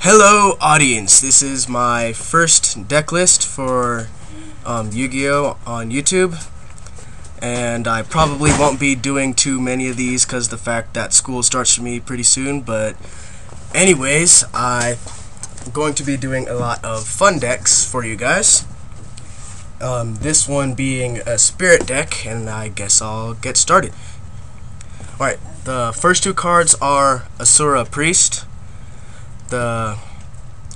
Hello audience, this is my first deck list for Yu-Gi-Oh on YouTube, and I probably won't be doing too many of these because the fact that school starts for me pretty soon, but anyways, I'm going to be doing a lot of fun decks for you guys. This one being a spirit deck, and I guess I'll get started. Alright, the first two cards are Asura Priest. The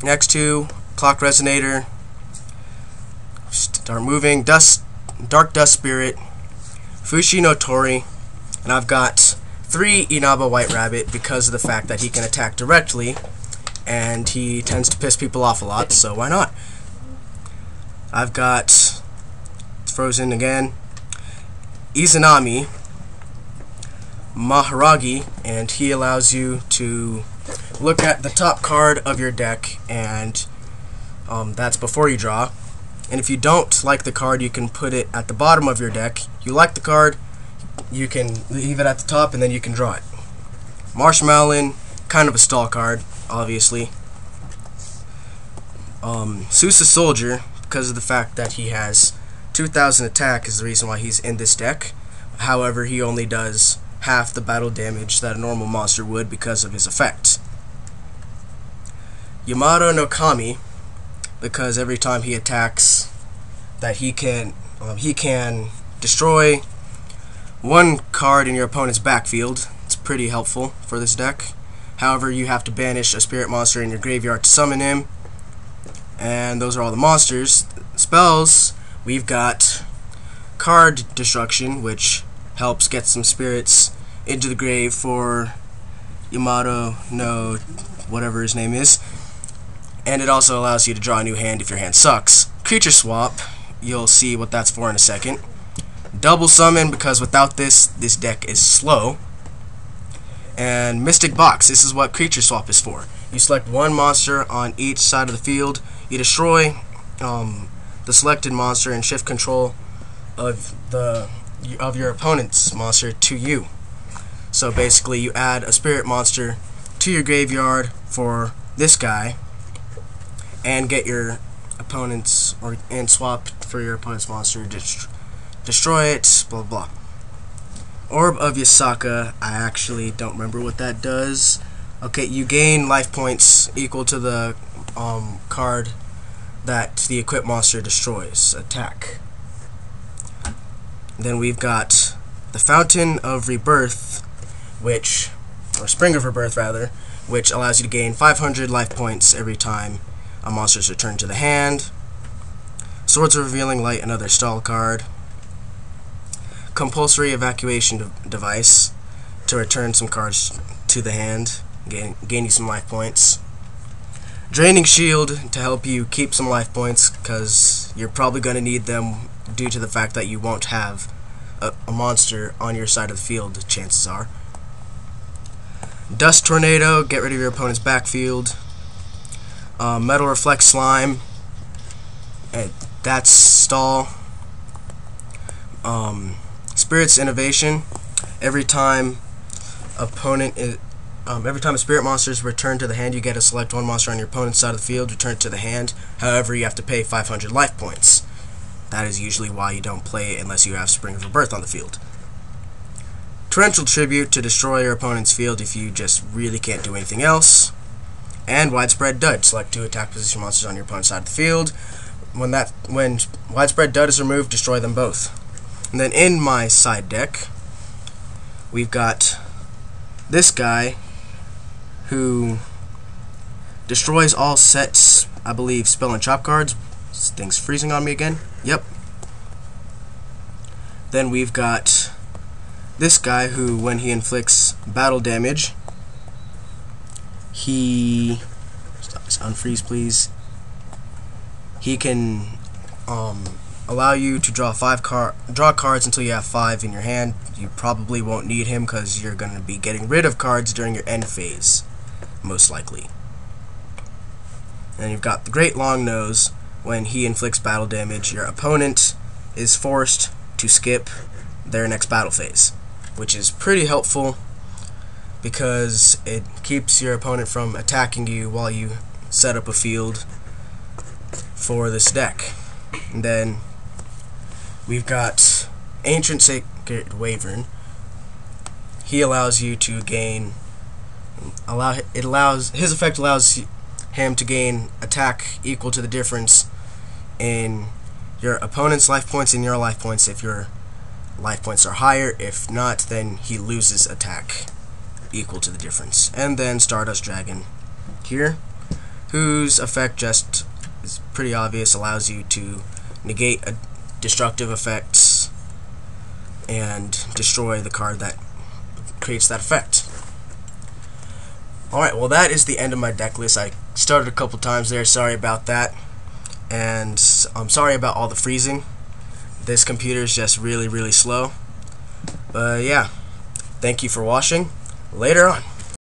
next two, Clock Resonator, Start Moving, Dark Dust Spirit, Fushi no Tori, and I've got 3 Inaba White Rabbit because of the fact that he can attack directly, and he tends to piss people off a lot, so why not? I've got, it's frozen again, Izanami, Maharagi, and he allows you to look at the top card of your deck, and that's before you draw. And if you don't like the card, you can put it at the bottom of your deck. You like the card, you can leave it at the top, and then you can draw it. Marshmallow, kind of a stall card, obviously. Sousa Soldier, because of the fact that he has 2000 attack, is the reason why he's in this deck. However, he only does half the battle damage that a normal monster would because of his effect. Yamato no Kami, because every time he attacks, that he can destroy one card in your opponent's backfield. It's pretty helpful for this deck. However, you have to banish a spirit monster in your graveyard to summon him. And those are all the monsters. Spells, we've got Card Destruction, which helps get some spirits into the grave for Yamato no whatever his name is. And it also allows you to draw a new hand if your hand sucks. Creature Swap, you'll see what that's for in a second. Double Summon, because without this deck is slow. And Mystic Box, this is what Creature Swap is for. You select one monster on each side of the field, you destroy the selected monster and shift control of your opponent's monster to you. So basically you add a spirit monster to your graveyard for this guy and get your opponent's and swap for your opponent's monster, destroy it, blah blah. Orb of Yasaka, I actually don't remember what that does. Okay, you gain life points equal to the card that the equipped monster destroys. Attack. Then we've got the Fountain of Rebirth, or Spring of Rebirth rather, which allows you to gain 500 life points every time a monster is returned to the hand. Swords of Revealing Light, another stall card. Compulsory Evacuation Device, to return some cards to the hand, gain you some life points. Draining Shield, to help you keep some life points, because you're probably going to need them due to the fact that you won't have a monster on your side of the field, chances are. Dust Tornado, get rid of your opponent's backfield. Metal Reflect Slime, that's stall. Spirit's Innovation, every time a spirit monster is returned to the hand, you get to select one monster on your opponent's side of the field, return it to the hand. However, you have to pay 500 life points. That is usually why you don't play it unless you have Spring of Rebirth on the field. Torrential Tribute, to destroy your opponent's field if you just really can't do anything else. And Widespread Dud, select 2 attack position monsters on your opponent's side of the field. When Widespread Dud is removed, destroy them both. And then in my side deck, we've got this guy who destroys all sets, I believe, spell and chop cards. This thing's freezing on me again. Yep. Then we've got this guy who, when he inflicts battle damage, unfreeze please. He can allow you to draw draw cards until you have 5 in your hand. You probably won't need him because you're going to be getting rid of cards during your end phase, most likely. And you've got the Great Long Nose. When he inflicts battle damage, your opponent is forced to skip their next battle phase, which is pretty helpful because it keeps your opponent from attacking you while you set up a field for this deck. And then we've got Ancient Sacred Wyvern. He allows you to gain his effect allows him to gain attack equal to the difference in your opponent's life points and your life points if your life points are higher. If not, then he loses attack equal to the difference. And then Stardust Dragon here, whose effect just is pretty obvious, allows you to negate destructive effects and destroy the card that creates that effect. Alright, well that is the end of my deck list. I started a couple times there, sorry about that. And I'm sorry about all the freezing. This computer is just really slow. But yeah, thank you for watching. Later on.